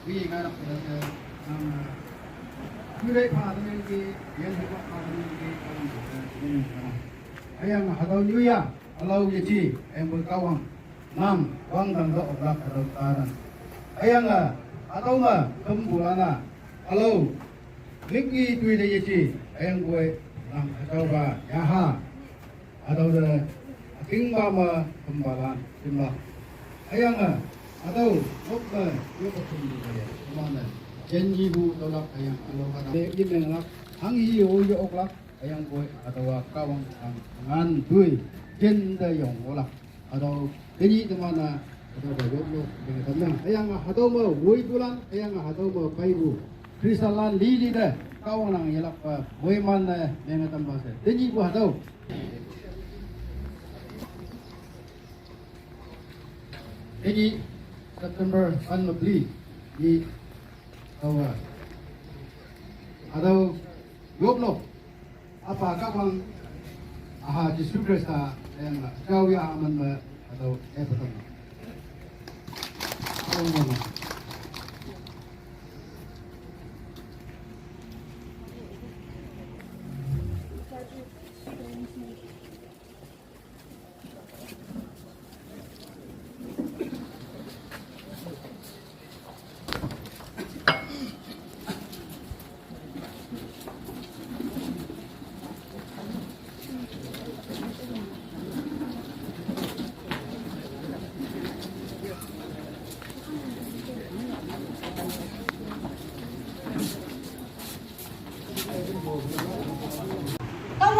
위 가라 그래 파는 게 연구가 파는 게 ayang hadaw niya alaw yaci embul kawang nam wang dang do oblak hadaw taran ayang hadaw ma kembulana alaw Nikki tui de yaci ayang gue nam hadaw ba yaha hadaw de tingba ma kembalan timba ayang hadaw okba yoko tumbu ya mana janjibu tolak ayang alaw hadaw de ibeng hangi yo oklak ayang gue atau kawang ngan tui jen de yong olah atau ini temana atau bagus dengan teman ayang atau mau woi bulan ayang atau mau paibu krisalan lili de kawang nang yelak woi mana dengan tempat se ini bu atau ini September 1 beli di awal atau 20 apa kapan aha distributor sa yang kau yang aman atau betul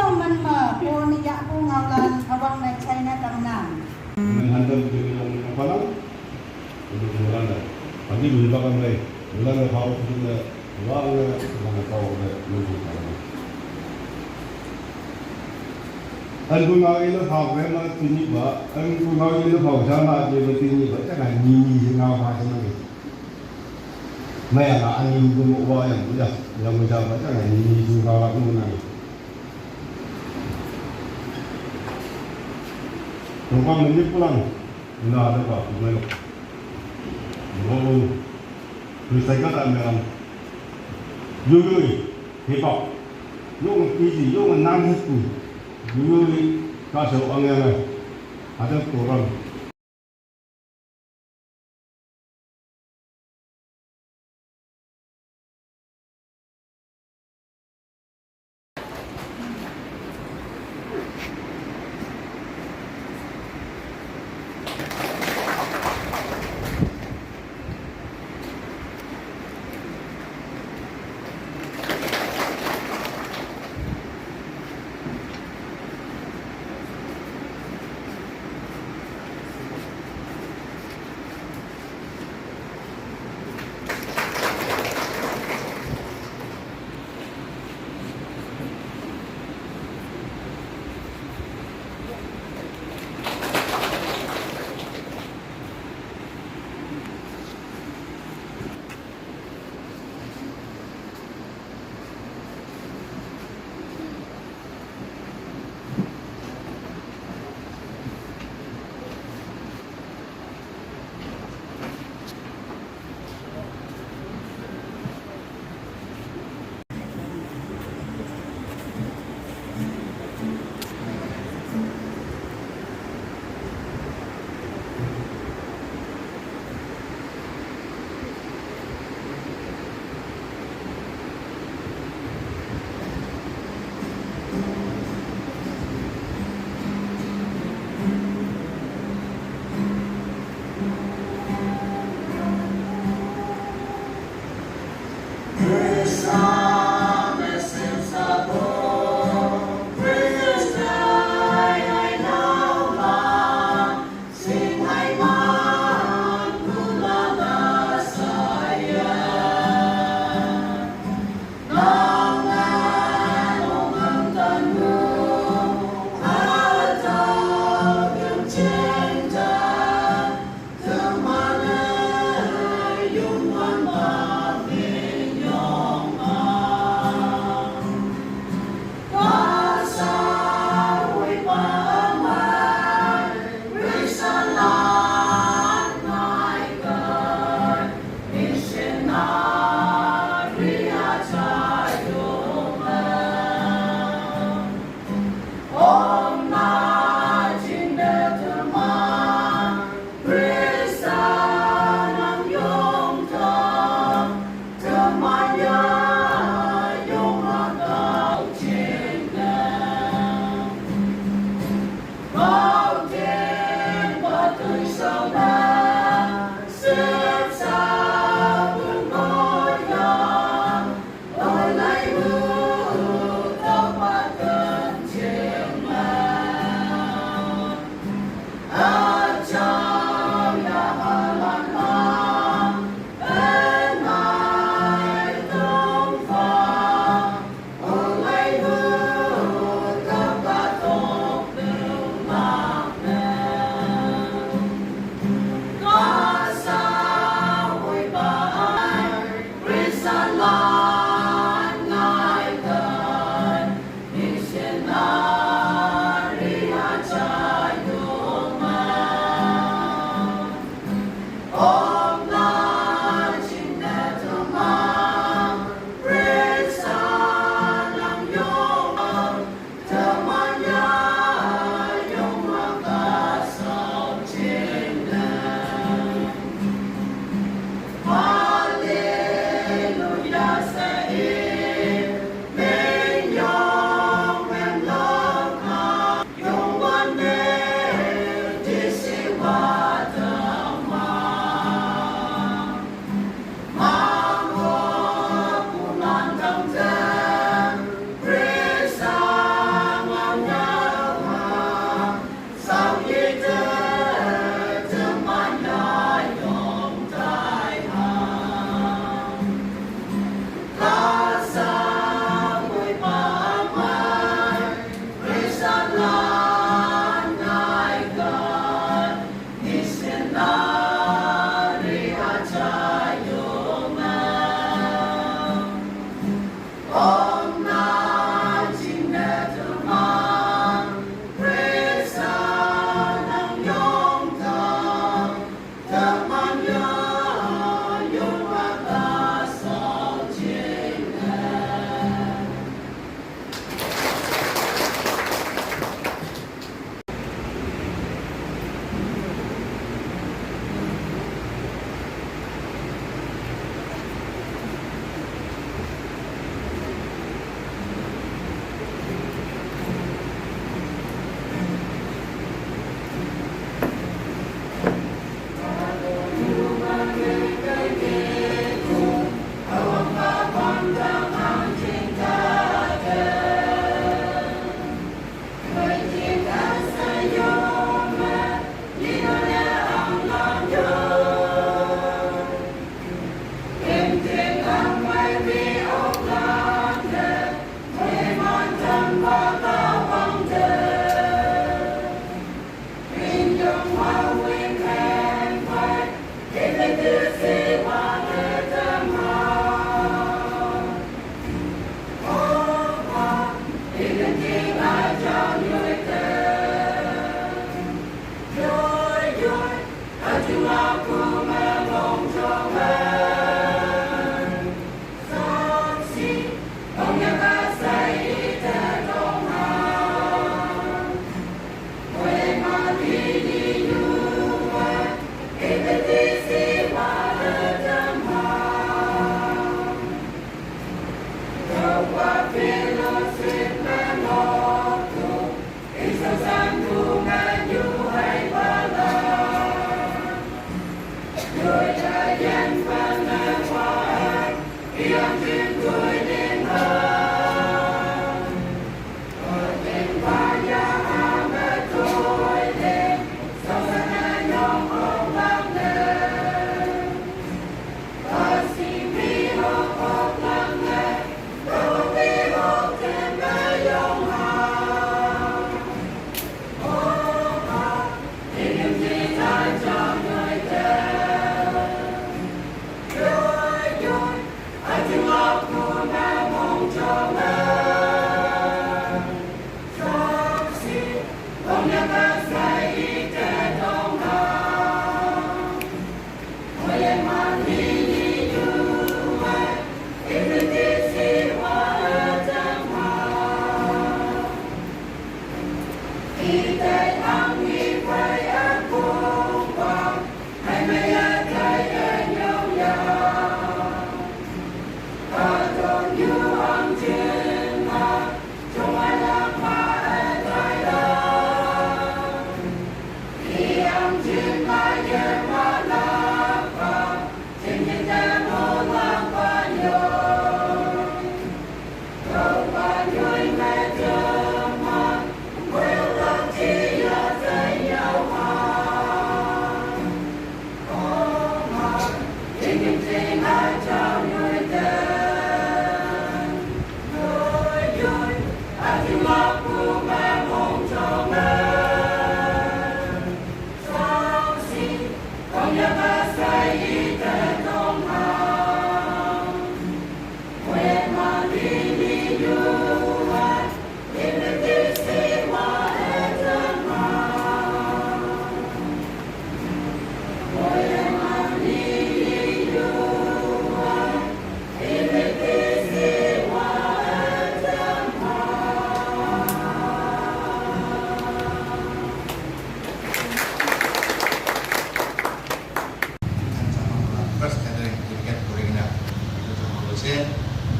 Kalau mana pun ya pun ngalan abang nak China tangan. Menghantar dengan apa lah? Untuk bulan dah. Pagi dulu kan mulai. Bulan dah kau sudah bulan dah kau dah lulus kan. Aku nak ini kau memang tinggi bah. Aku nak ini kau jangan jadi tinggi bah. Jangan nini jangan apa semua. Maya nak angin tu muak yang mudah. Yang mudah jangan nini juga lah mana. Rumah menjadi pulang, nak ada apa? Boleh. Oh, recycle tak memang. Juga hebat. Yung easy, yung enam itu. Juga kasih orang yang ada kurang.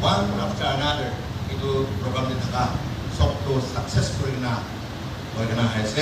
one after another itu program kita ka sok to successful na organize